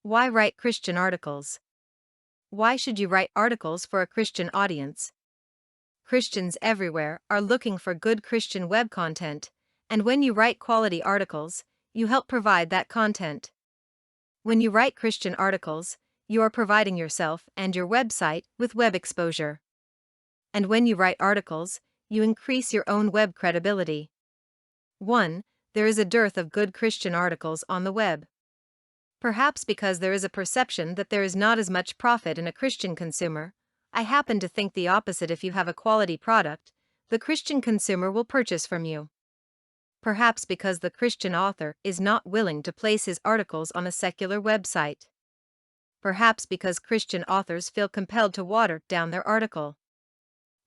Why write Christian articles? Why should you write articles for a Christian audience? Christians everywhere are looking for good Christian web content, and when you write quality articles, you help provide that content. When you write Christian articles, you are providing yourself and your website with web exposure. And when you write articles, you increase your own web credibility. 1. There is a dearth of good Christian articles on the web. Perhaps because there is a perception that there is not as much profit in a Christian consumer. I happen to think the opposite. If you have a quality product, the Christian consumer will purchase from you. Perhaps because the Christian author is not willing to place his articles on a secular website. Perhaps because Christian authors feel compelled to water down their article.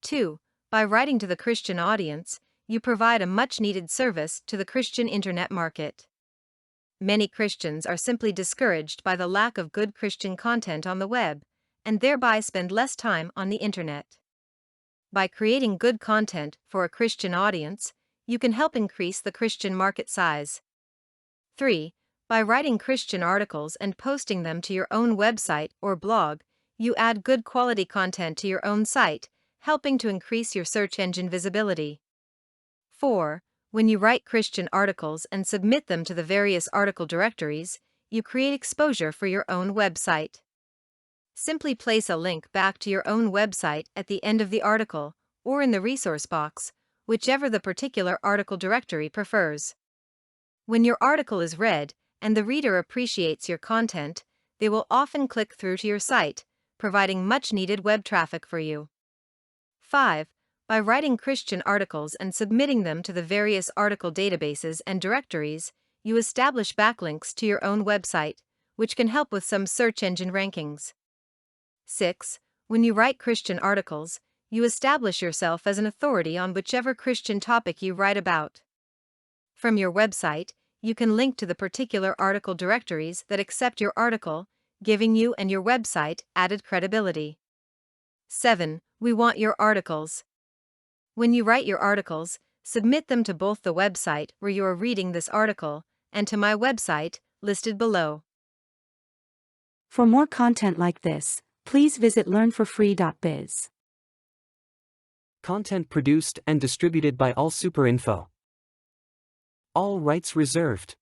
2. By writing to the Christian audience, you provide a much-needed service to the Christian internet market. Many Christians are simply discouraged by the lack of good Christian content on the web, and thereby spend less time on the internet. By creating good content for a Christian audience, you can help increase the Christian market size. 3. By writing Christian articles and posting them to your own website or blog, you add good quality content to your own site, helping to increase your search engine visibility. 4. When you write Christian articles and submit them to the various article directories, you create exposure for your own website. Simply place a link back to your own website at the end of the article, or in the resource box, whichever the particular article directory prefers. When your article is read and the reader appreciates your content, they will often click through to your site, providing much-needed web traffic for you. 5. By writing Christian articles and submitting them to the various article databases and directories, you establish backlinks to your own website, which can help with some search engine rankings. 6. When you write Christian articles, you establish yourself as an authority on whichever Christian topic you write about. From your website, you can link to the particular article directories that accept your article, giving you and your website added credibility. 7. We want your articles. When you write your articles, submit them to both the website where you are reading this article and to my website, listed below. For more content like this, please visit learnforfree.biz. Content produced and distributed by AllSuperInfo. All rights reserved.